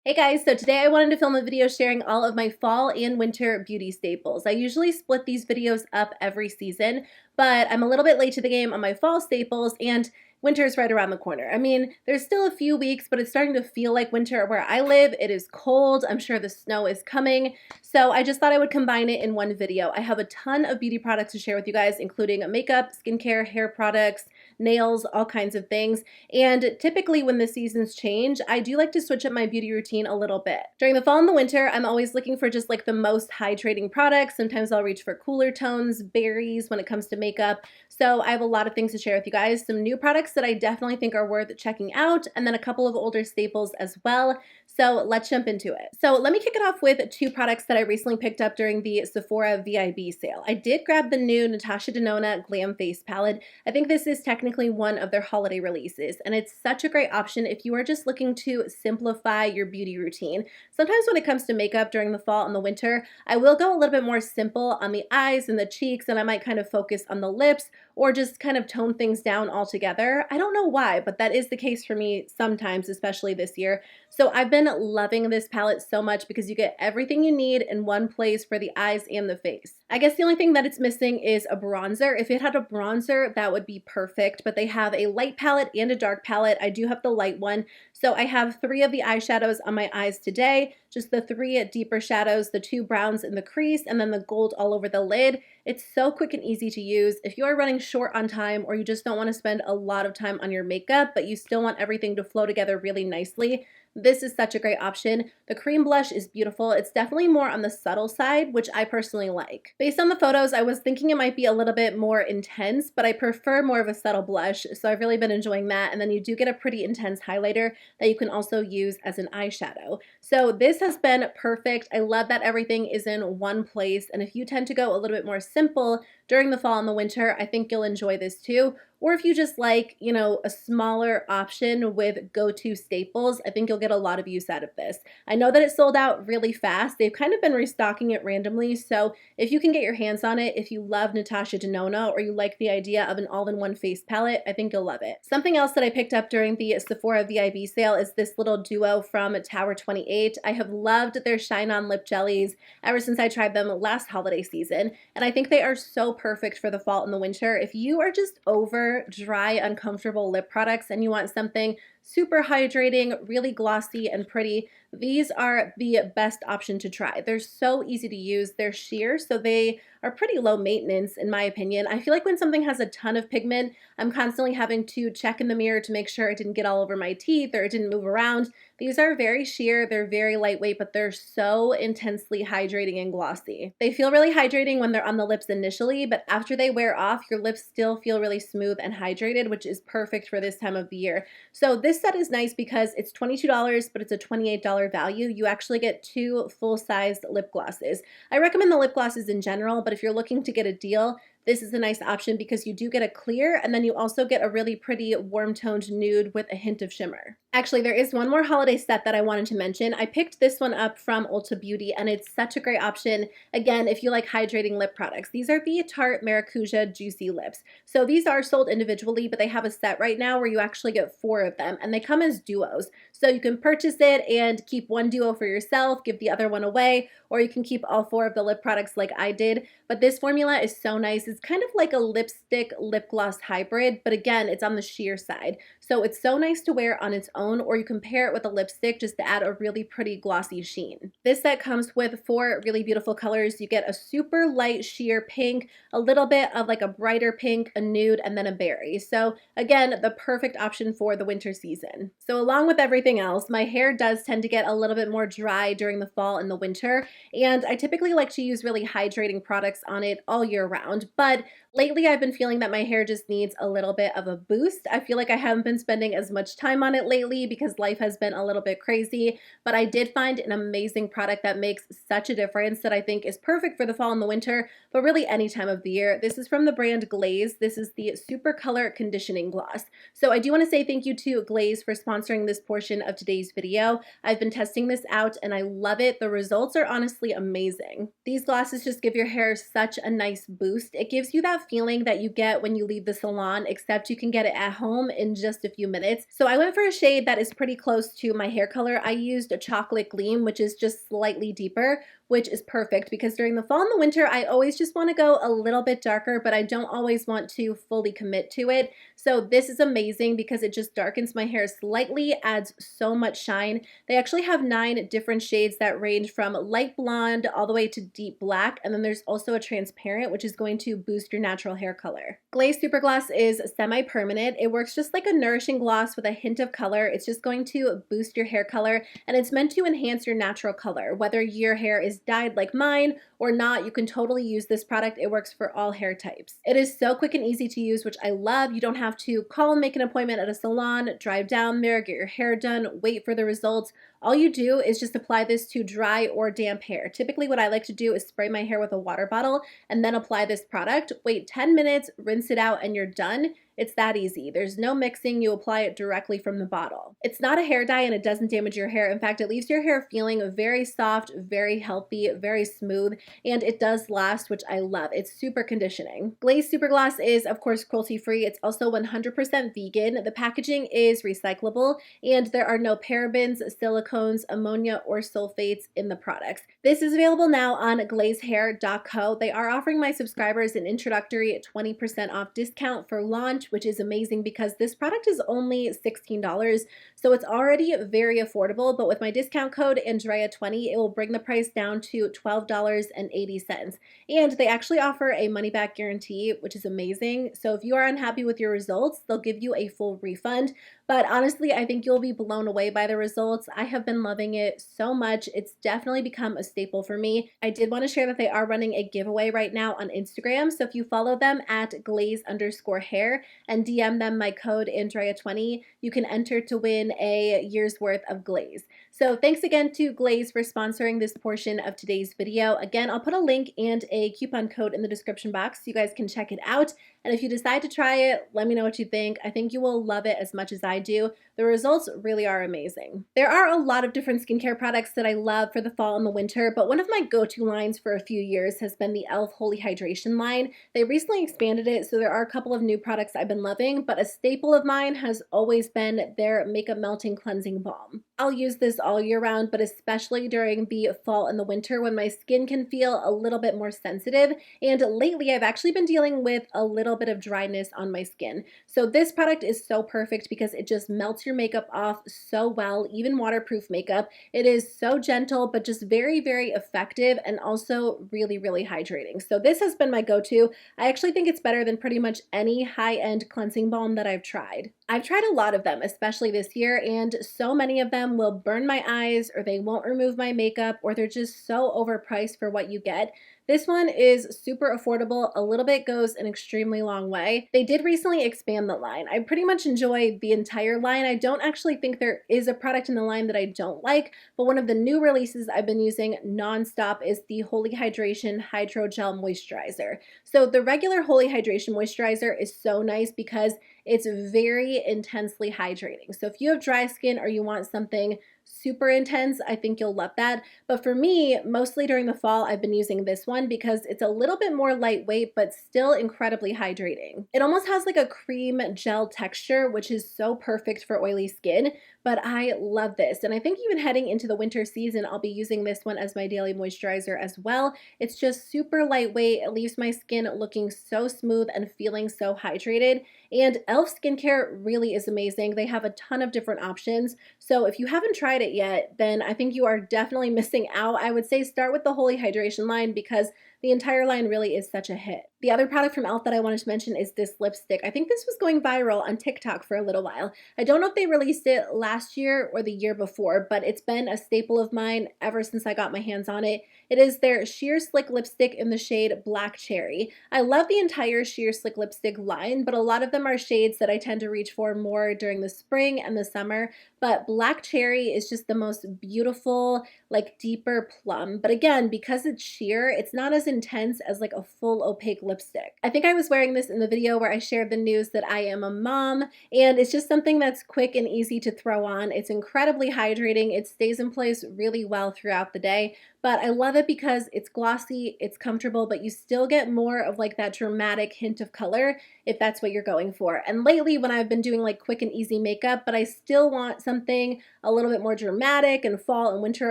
Hey guys, so today I wanted to film a video sharing all of my fall and winter beauty staples. I usually split these videos up every season, but I'm a little bit late to the game on my fall staples and winter is right around the corner. I mean, there's still a few weeks, but it's starting to feel like winter where I live. It is cold. I'm sure the snow is coming. So I just thought I would combine it in one video. I have a ton of beauty products to share with you guys, including makeup, skincare, hair products, nails, all kinds of things. And typically when the seasons change, I do like to switch up my beauty routine a little bit. During the fall and the winter, I'm always looking for just like the most hydrating products. Sometimes I'll reach for cooler tones, berries when it comes to makeup. So I have a lot of things to share with you guys. Some new products that I definitely think are worth checking out, and then a couple of older staples as well. So let's jump into it. So let me kick it off with two products that I recently picked up during the Sephora VIB sale. I did grab the new Natasha Denona Glam Face Palette. I think this is technically one of their holiday releases, and it's such a great option if you are just looking to simplify your beauty routine. Sometimes when it comes to makeup during the fall and the winter, I will go a little bit more simple on the eyes and the cheeks, and I might kind of focus on the lips or just kind of tone things down altogether. I don't know why, but that is the case for me sometimes, especially this year. So I've been loving this palette so much because you get everything you need in one place for the eyes and the face. I guess the only thing that it's missing is a bronzer. If it had a bronzer, that would be perfect, but they have a light palette and a dark palette. I do have the light one. So I have 3 of the eyeshadows on my eyes today, just the 3 deeper shadows, the 2 browns in the crease, and then the gold all over the lid. It's so quick and easy to use. If you are running short on time or you just don't want to spend a lot of time on your makeup, but you still want everything to flow together really nicely, this is such a great option. The cream blush is beautiful. It's definitely more on the subtle side, which I personally like. Based on the photos, I was thinking it might be a little bit more intense, but I prefer more of a subtle blush, so I've really been enjoying that. And then you do get a pretty intense highlighter that you can also use as an eyeshadow. So this has been perfect. I love that everything is in one place, and if you tend to go a little bit more simple during the fall and the winter, I think you'll enjoy this too. Or if you just like, you know, a smaller option with go-to staples, I think you'll get a lot of use out of this. I know that it sold out really fast. They've kind of been restocking it randomly, so if you can get your hands on it, if you love Natasha Denona or you like the idea of an all-in-one face palette, I think you'll love it. Something else that I picked up during the Sephora VIB sale is this little duo from Tower 28. I have loved their ShineOn lip jellies ever since I tried them last holiday season, and I think they are so perfect for the fall and the winter. If you are just over dry, uncomfortable lip products and you want something super hydrating, really glossy and pretty, these are the best option to try. They're so easy to use. They're sheer, so they are pretty low maintenance in my opinion. I feel like when something has a ton of pigment, I'm constantly having to check in the mirror to make sure it didn't get all over my teeth or it didn't move around. These are very sheer, they're very lightweight, but they're so intensely hydrating and glossy. They feel really hydrating when they're on the lips initially, but after they wear off, your lips still feel really smooth and hydrated, which is perfect for this time of the year. So this set is nice because it's $22, but it's a $28 value. You actually get 2 full-sized lip glosses. I recommend the lip glosses in general, but if you're looking to get a deal, this is a nice option because you do get a clear and then you also get a really pretty warm toned nude with a hint of shimmer. Actually, there is one more holiday set that I wanted to mention. I picked this one up from Ulta Beauty and it's such a great option, again, if you like hydrating lip products. These are the Tarte Maracuja Juicy Lips. So these are sold individually, but they have a set right now where you actually get 4 of them and they come as duos. So you can purchase it and keep one duo for yourself, give the other one away, or you can keep all 4 of the lip products like I did. But this formula is so nice. It's kind of like a lipstick lip gloss hybrid, but again, it's on the sheer side. So it's so nice to wear on its own, or you can pair it with a lipstick just to add a really pretty glossy sheen. This set comes with 4 really beautiful colors. You get a super light sheer pink, a little bit of like a brighter pink, a nude, and then a berry. So again, the perfect option for the winter season. So along with everything else, my hair does tend to get a little bit more dry during the fall and the winter, and I typically like to use really hydrating products on it all year round, but lately I've been feeling that my hair just needs a little bit of a boost. I feel like I haven't been spending as much time on it lately because life has been a little bit crazy, but I did find an amazing product that makes such a difference that I think is perfect for the fall and the winter, but really any time of the year. This is from the brand Glaze. This is the Super Color Conditioning Gloss. So I do want to say thank you to Glaze for sponsoring this portion of today's video. I've been testing this out and I love it. The results are honestly amazing. These glosses just give your hair such a nice boost. It gives you that that feeling that you get when you leave the salon, except you can get it at home in just a few minutes. So I went for a shade that is pretty close to my hair color. I used a chocolate Gleam, which is just slightly deeper, which is perfect because during the fall and the winter, I always just want to go a little bit darker, but I don't always want to fully commit to it. So this is amazing because it just darkens my hair slightly, adds so much shine. They actually have 9 different shades that range from light blonde all the way to deep black, and then there's also a transparent, which is going to boost your natural hair color. Glaze Super Gloss is semi-permanent. It works just like a nourishing gloss with a hint of color. It's just going to boost your hair color, and it's meant to enhance your natural color. Whether your hair is dyed like mine or not, you can totally use this product. It works for all hair types. It is so quick and easy to use, which I love. You don't have to call and make an appointment at a salon, drive down there, get your hair done, wait for the results. All you do is just apply this to dry or damp hair. Typically what I like to do is spray my hair with a water bottle and then apply this product, wait 10 minutes, rinse it out, and you're done. It's that easy. There's no mixing. You apply it directly from the bottle. It's not a hair dye and it doesn't damage your hair. In fact, it leaves your hair feeling very soft, very healthy, very smooth, and it does last, which I love. It's super conditioning. Glaze Super Gloss is, of course, cruelty-free. It's also 100% vegan. The packaging is recyclable, and there are no parabens, silicones, ammonia, or sulfates in the products. This is available now on glazehair.co. They are offering my subscribers an introductory 20% off discount for launch, which is amazing because this product is only $16, so it's already very affordable, but with my discount code Andrea20, it will bring the price down to $12.80. And they actually offer a money-back guarantee, which is amazing. So if you are unhappy with your results, they'll give you a full refund. But honestly, I think you'll be blown away by the results. I have been loving it so much. It's definitely become a staple for me. I did want to share that they are running a giveaway right now on Instagram. So if you follow them at glaze_hair and DM them my code Andrea20, you can enter to win a year's worth of Glaze. So thanks again to Glaze for sponsoring this portion of today's video. Again, I'll put a link and a coupon code in the description box so you guys can check it out. And if you decide to try it, let me know what you think. I think you will love it as much as I do. The results really are amazing. There are a lot of different skincare products that I love for the fall and the winter, but one of my go-to lines for a few years has been the e.l.f. Holy Hydration line. They recently expanded it, so there are a couple of new products I've been loving, but a staple of mine has always been their Makeup Melting Cleansing Balm. I'll use this all year round, but especially during the fall and the winter when my skin can feel a little bit more sensitive, and lately I've actually been dealing with a little bit of dryness on my skin. So this product is so perfect because it just melts your makeup off so well, even waterproof makeup. It is so gentle, but just very, very effective and also really, really hydrating. So this has been my go-to. I actually think it's better than pretty much any high-end cleansing balm that I've tried. I've tried a lot of them, especially this year, and so many of them will burn my eyes, or they won't remove my makeup, or they're just so overpriced for what you get. This one is super affordable. A little bit goes an extremely long way. They did recently expand the line. I pretty much enjoy the entire line. I don't actually think there is a product in the line that I don't like, but one of the new releases I've been using nonstop is the Holy Hydration Hydro Gel Moisturizer. So the regular Holy Hydration Moisturizer is so nice because it's very intensely hydrating. So if you have dry skin or you want something super intense, I think you'll love that. But for me, mostly during the fall, I've been using this one because it's a little bit more lightweight, but still incredibly hydrating. It almost has like a cream gel texture, which is so perfect for oily skin, but I love this. And I think even heading into the winter season, I'll be using this one as my daily moisturizer as well. It's just super lightweight. It leaves my skin looking so smooth and feeling so hydrated. And e.l.f. skincare really is amazing. They have a ton of different options. So if you haven't tried it yet, then I think you are definitely missing out. I would say start with the Holy Hydration line because the entire line really is such a hit. The other product from e.l.f. that I wanted to mention is this lipstick. I think this was going viral on TikTok for a little while. I don't know if they released it last year or the year before, but it's been a staple of mine ever since I got my hands on it. It is their Sheer Slick lipstick in the shade Black Cherry. I love the entire Sheer Slick lipstick line, but a lot of them are shades that I tend to reach for more during the spring and the summer. But Black Cherry is just the most beautiful, like deeper plum. But again, because it's sheer, it's not as intense as like a full opaque lipstick. I think I was wearing this in the video where I shared the news that I am a mom, and it's just something that's quick and easy to throw on. It's incredibly hydrating. It stays in place really well throughout the day, but I love it because it's glossy, it's comfortable, but you still get more of like that dramatic hint of color if that's what you're going for. And lately when I've been doing like quick and easy makeup, but I still want something a little bit more dramatic and fall and winter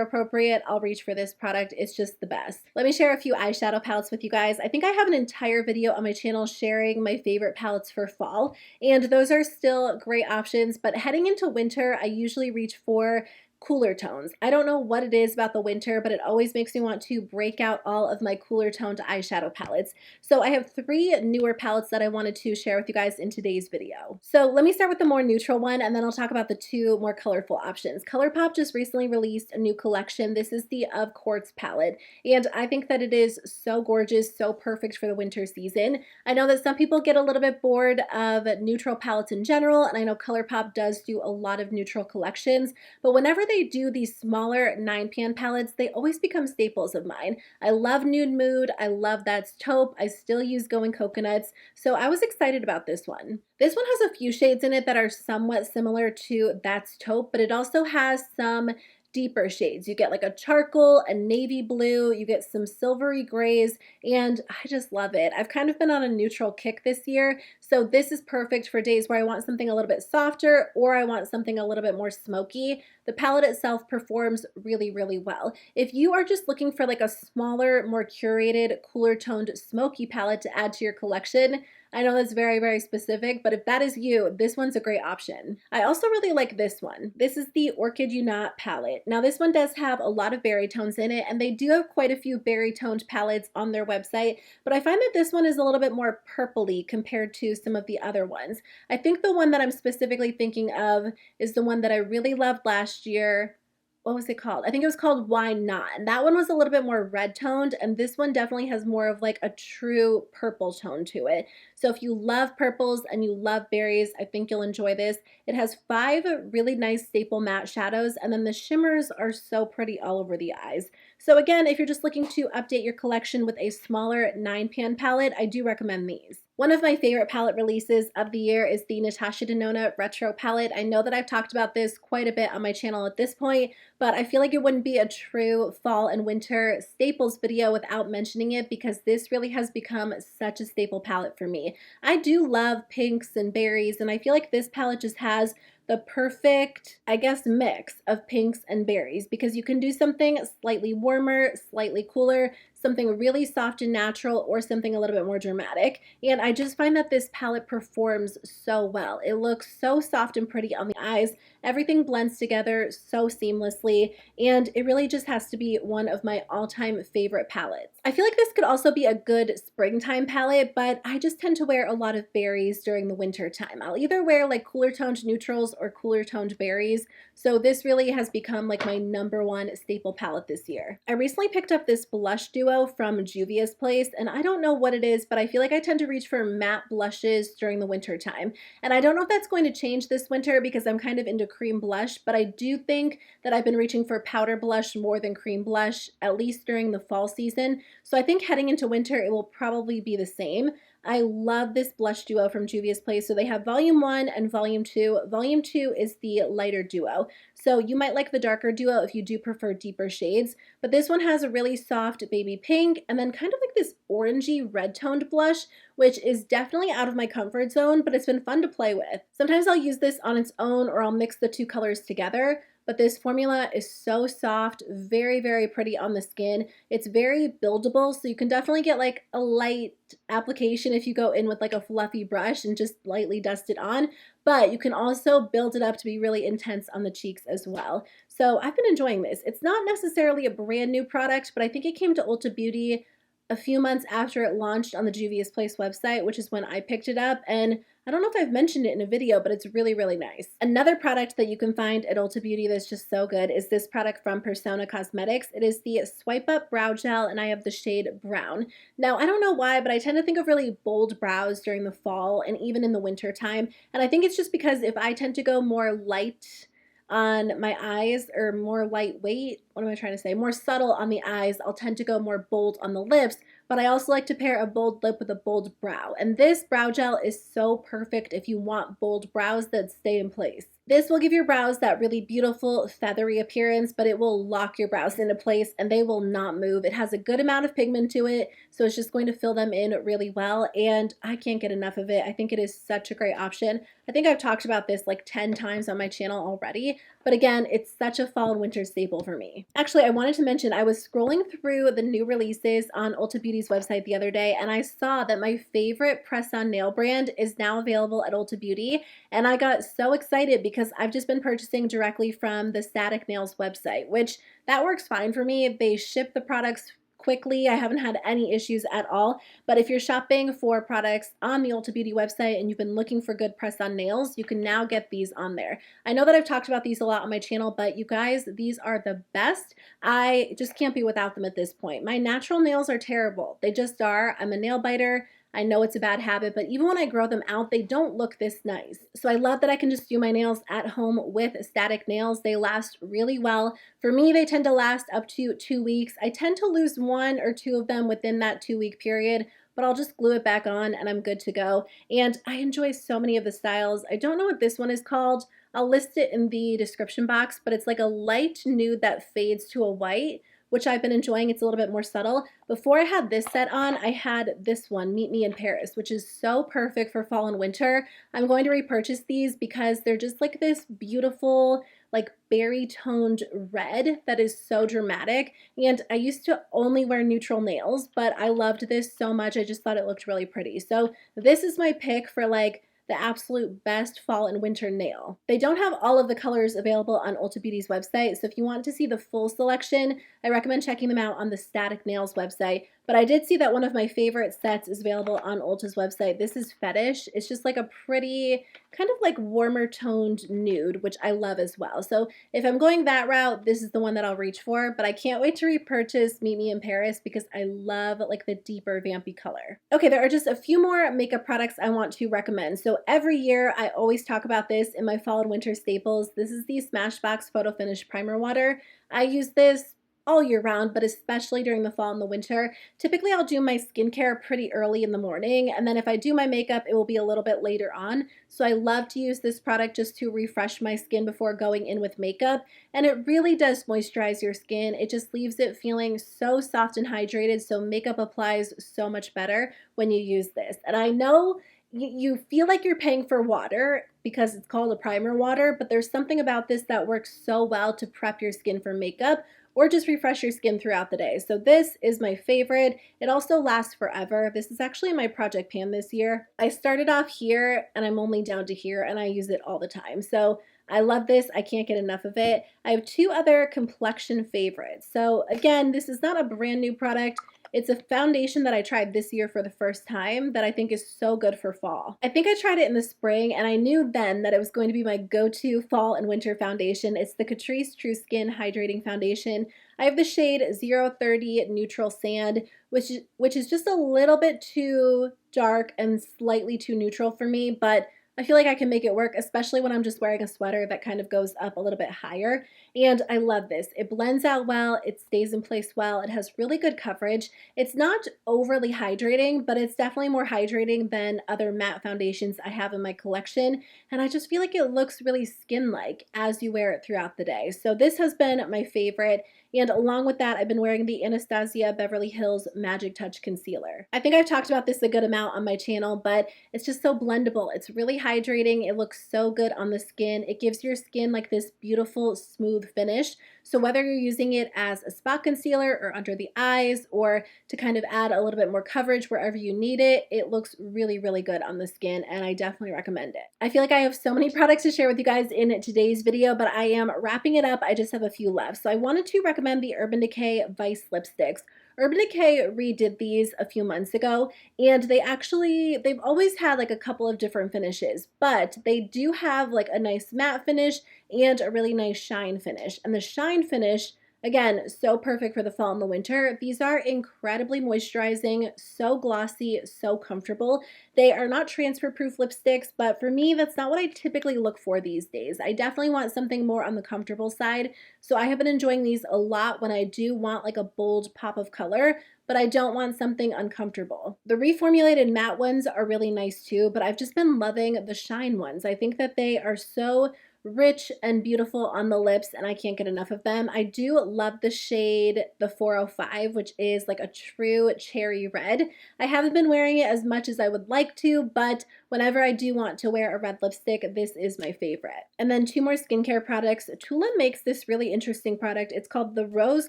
appropriate, I'll reach for this product. It's just the best. Let me share a few eyeshadow palettes with you guys. I think I have an entire video on my channel sharing my favorite palettes for fall, and those are still great options, but heading into winter, I usually reach for cooler tones. I don't know what it is about the winter, but it always makes me want to break out all of my cooler toned eyeshadow palettes. So I have 3 newer palettes that I wanted to share with you guys in today's video. So let me start with the more neutral one, and then I'll talk about the 2 more colorful options. ColourPop just recently released a new collection. This is the e.l.f. Quartz palette, and I think that it is so gorgeous, so perfect for the winter season. I know that some people get a little bit bored of neutral palettes in general, and I know ColourPop does do a lot of neutral collections, but whenever they do these smaller 9pan palettes, they always become staples of mine. I love Nude Mood. I love That's Taupe. I still use Going Coconuts. So I was excited about this one. This one has a few shades in it that are somewhat similar to That's Taupe, but it also has some deeper shades. You get like a charcoal, a navy blue, you get some silvery grays, and I just love it. I've kind of been on a neutral kick this year, so this is perfect for days where I want something a little bit softer or I want something a little bit more smoky. The palette itself performs really, really well. If you are just looking for like a smaller, more curated, cooler toned smoky palette to add to your collection, I know that's very, very specific, but if that is you, this one's a great option. I also really like this one. This is the Orchid You Not palette. Now this one does have a lot of berry tones in it, and they do have quite a few berry toned palettes on their website, but I find that this one is a little bit more purpley compared to some of the other ones. I think the one that I'm specifically thinking of is the one that I really loved last year. What was it called? I think it was called Why Not? And that one was a little bit more red toned, and this one definitely has more of like a true purple tone to it. So if you love purples and you love berries, I think you'll enjoy this. It has 5 really nice staple matte shadows, and then the shimmers are so pretty all over the eyes. So again, if you're just looking to update your collection with a smaller 9pan palette, I do recommend these. One of my favorite palette releases of the year is the Natasha Denona Retro palette. I know that I've talked about this quite a bit on my channel at this point, but I feel like it wouldn't be a true fall and winter staples video without mentioning it, because this really has become such a staple palette for me. I do love pinks and berries, and I feel like this palette just has the perfect, I guess, mix of pinks and berries, because you can do something slightly warmer, slightly cooler, something really soft and natural, or something a little bit more dramatic. And I just find that this palette performs so well. It looks so soft and pretty on the eyes. Everything blends together so seamlessly, and it really just has to be one of my all-time favorite palettes. I feel like this could also be a good springtime palette, but I just tend to wear a lot of berries during the winter time. I'll either wear like cooler toned neutrals or cooler toned berries, so this really has become like my #1 staple palette this year. I recently picked up this blush duo from Juvia's place, and I don't know what it is, but I feel like I tend to reach for matte blushes during the winter time. And I don't know if that's going to change this winter because I'm kind of into cream blush, but I do think that I've been reaching for powder blush more than cream blush, at least during the fall season. So I think heading into winter, it will probably be the same. I love this blush duo from Juvia's place. So they have volume 1 and volume 2. Volume 2 is the lighter duo. So you might like the darker duo if you do prefer deeper shades, but this one has a really soft baby pink and then kind of like this orangey red toned blush, which is definitely out of my comfort zone, but it's been fun to play with. Sometimes I'll use this on its own, or I'll mix the 2 colors together. But this formula is so soft, very, very pretty on the skin. It's very buildable, so you can definitely get like a light application if you go in with like a fluffy brush and just lightly dust it on, but you can also build it up to be really intense on the cheeks as well. So I've been enjoying this. It's not necessarily a brand new product, but I think it came to Ulta Beauty a few months after it launched on the Juvia's Place website, which is when I picked it up, and I don't know if I've mentioned it in a video, but it's really, really nice. Another product that you can find at Ulta Beauty that's just so good is this product from Persona Cosmetics. It is the Swipe Up Brow Gel, and I have the shade Brown. Now, I don't know why, but I tend to think of really bold brows during the fall and even in the winter time, and I think it's just because if I tend to go more light on my eyes, or more lightweight, what am I trying to say, more subtle on the eyes, I'll tend to go more bold on the lips, but I also like to pair a bold lip with a bold brow. And this brow gel is so perfect if you want bold brows that stay in place. This will give your brows that really beautiful feathery appearance, but it will lock your brows into place and they will not move. It has a good amount of pigment to it, so it's just going to fill them in really well, and I can't get enough of it. I think it is such a great option. I think I've talked about this like 10 times on my channel already, but again, it's such a fall and winter staple for me. Actually, I wanted to mention I was scrolling through the new releases on Ulta Beauty's website the other day, and I saw that my favorite press-on nail brand is now available at Ulta Beauty, and I got so excited because I've just been purchasing directly from the Static Nails website, which that works fine for me. They ship the products quickly. I haven't had any issues at all. But if you're shopping for products on the Ulta Beauty website and you've been looking for good press-on nails, you can now get these on there. I know that I've talked about these a lot on my channel, but you guys, these are the best. I just can't be without them at this point. My natural nails are terrible. They just are. I'm a nail biter. I know it's a bad habit, but even when I grow them out, they don't look this nice. So I love that I can just do my nails at home with Static Nails. They last really well. For me, they tend to last up to 2 weeks. I tend to lose 1 or 2 of them within that 2-week period, but I'll just glue it back on and I'm good to go. And I enjoy so many of the styles. I don't know what this one is called. I'll list it in the description box, but it's like a light nude that fades to a white, which I've been enjoying. It's a little bit more subtle. Before I had this set on, I had this one, Meet Me in Paris, which is so perfect for fall and winter. I'm going to repurchase these because they're just like this beautiful, like berry toned red that is so dramatic. And I used to only wear neutral nails, but I loved this so much. I just thought it looked really pretty. So this is my pick for like the absolute best fall and winter nail. They don't have all of the colors available on Ulta Beauty's website, so if you want to see the full selection, I recommend checking them out on the Static Nails website. But I did see that one of my favorite sets is available on Ulta's website. This is Fetish. It's just like a pretty, kind of like warmer toned nude, which I love as well. So if I'm going that route, this is the one that I'll reach for, but I can't wait to repurchase Meet Me in Paris because I love like the deeper vampy color. Okay, there are just a few more makeup products I want to recommend. So every year I always talk about this in my fall and winter staples. This is the Smashbox Photo Finish Primer Water. I use this all year round, but especially during the fall and the winter. Typically, I'll do my skincare pretty early in the morning, and then if I do my makeup, it will be a little bit later on. So I love to use this product just to refresh my skin before going in with makeup, and it really does moisturize your skin. It just leaves it feeling so soft and hydrated, so makeup applies so much better when you use this. And I know you feel like you're paying for water because it's called a primer water, but there's something about this that works so well to prep your skin for makeup or just refresh your skin throughout the day. So this is my favorite. It also lasts forever. This is actually my project pan this year. I started off here and I'm only down to here and I use it all the time. So I love this. I can't get enough of it. I have 2 other complexion favorites. So again, this is not a brand new product. It's a foundation that I tried this year for the first time that I think is so good for fall. I think I tried it in the spring and I knew then that it was going to be my go-to fall and winter foundation. It's the Catrice True Skin Hydrating Foundation. I have the shade 030 Neutral Sand, which is just a little bit too dark and slightly too neutral for me, but I feel like I can make it work, especially when I'm just wearing a sweater that kind of goes up a little bit higher. And I love this. It blends out well. It stays in place well. It has really good coverage. It's not overly hydrating, but it's definitely more hydrating than other matte foundations I have in my collection. And I just feel like it looks really skin-like as you wear it throughout the day. So this has been my favorite. And along with that, I've been wearing the Anastasia Beverly Hills Magic Touch Concealer. I think I've talked about this a good amount on my channel, but it's just so blendable. It's really hydrating. It looks so good on the skin. It gives your skin like this beautiful, smooth finish. So whether you're using it as a spot concealer or under the eyes or to kind of add a little bit more coverage wherever you need it, it looks really, really good on the skin and I definitely recommend it. I feel like I have so many products to share with you guys in today's video, but I am wrapping it up. I just have a few left. So I wanted to recommend the Urban Decay Vice Lipsticks. Urban Decay redid these a few months ago and they've always had like a couple of different finishes, but they do have like a nice matte finish and a really nice shine finish. And the shine finish Again, so perfect for the fall and the winter. These are incredibly moisturizing, so glossy, so comfortable. They are not transfer proof lipsticks, but for me, that's not what I typically look for these days. I definitely want something more on the comfortable side. So I have been enjoying these a lot when I do want like a bold pop of color, but I don't want something uncomfortable. The reformulated matte ones are really nice too, but I've just been loving the shine ones. I think that they are so rich and beautiful on the lips, and I can't get enough of them. I do love the shade, the 405, which is like a true cherry red. I haven't been wearing it as much as I would like to, but whenever I do want to wear a red lipstick, this is my favorite. And then two more skincare products. Tula makes this really interesting product. It's called the Rose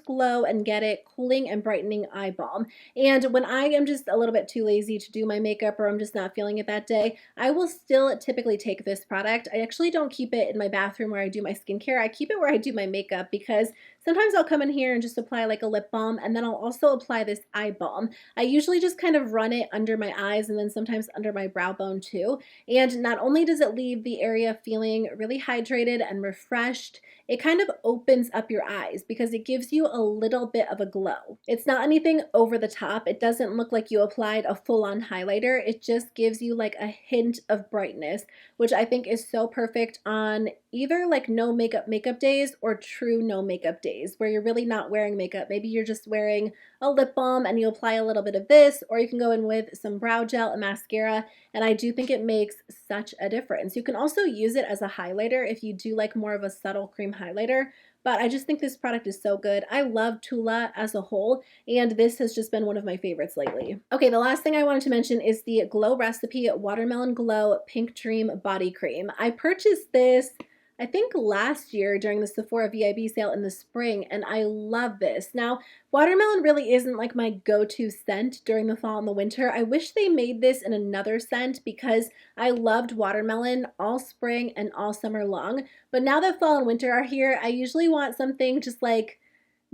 Glow and Get It Cooling and Brightening Eye Balm. And when I am just a little bit too lazy to do my makeup, or I'm just not feeling it that day, I will still typically take this product. I actually don't keep it in my bathroom where I do my skincare. I keep it where I do my makeup, because sometimes I'll come in here and just apply like a lip balm, and then I'll also apply this eye balm. I usually just kind of run it under my eyes and then sometimes under my brow bone too. And not only does it leave the area feeling really hydrated and refreshed, it kind of opens up your eyes because it gives you a little bit of a glow. It's not anything over the top. It doesn't look like you applied a full-on highlighter. It just gives you like a hint of brightness, which I think is so perfect on either like no makeup days or true no makeup days where you're really not wearing makeup. Maybe you're just wearing a lip balm and you apply a little bit of this, or you can go in with some brow gel and mascara, and I do think it makes such a difference. You can also use it as a highlighter if you do like more of a subtle cream highlighter, but I just think this product is so good. I love Tula as a whole, and this has just been one of my favorites lately. Okay, the last thing I wanted to mention is the Glow Recipe Watermelon Glow Pink Dream Body Cream. I purchased this I think last year during the Sephora VIB sale in the spring, and I love this. Now, watermelon really isn't like my go-to scent during the fall and the winter. I wish they made this in another scent because I loved watermelon all spring and all summer long. But now that fall and winter are here, I usually want something just like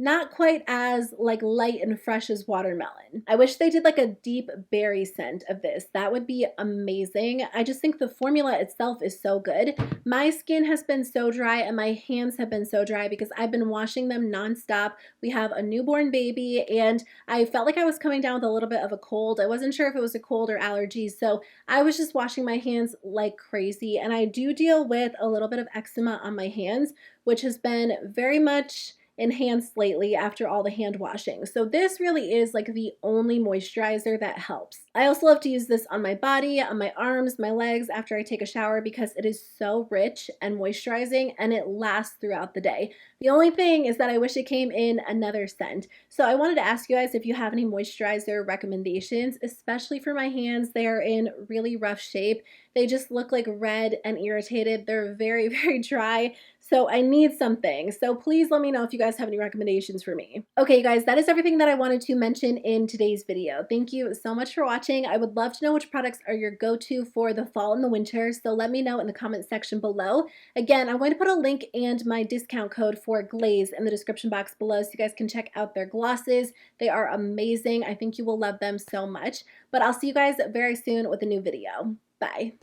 not quite as like light and fresh as watermelon. I wish they did like a deep berry scent of this. That would be amazing. I just think the formula itself is so good. My skin has been so dry and my hands have been so dry because I've been washing them nonstop. We have a newborn baby and I felt like I was coming down with a little bit of a cold. I wasn't sure if it was a cold or allergies, so I was just washing my hands like crazy, and I do deal with a little bit of eczema on my hands, which has been very much enhanced lately after all the hand washing. So this really is like the only moisturizer that helps. I also love to use this on my body, on my arms, my legs after I take a shower because it is so rich and moisturizing and it lasts throughout the day. The only thing is that I wish it came in another scent. So I wanted to ask you guys if you have any moisturizer recommendations, especially for my hands. They are in really rough shape. They just look like red and irritated. They're very, very dry. So I need something. So please let me know if you guys have any recommendations for me. Okay, guys, that is everything that I wanted to mention in today's video. Thank you so much for watching. I would love to know which products are your go-to for the fall and the winter. So let me know in the comment section below. Again, I'm going to put a link and my discount code for Glaze in the description box below so you guys can check out their glosses. They are amazing. I think you will love them so much. But I'll see you guys very soon with a new video. Bye.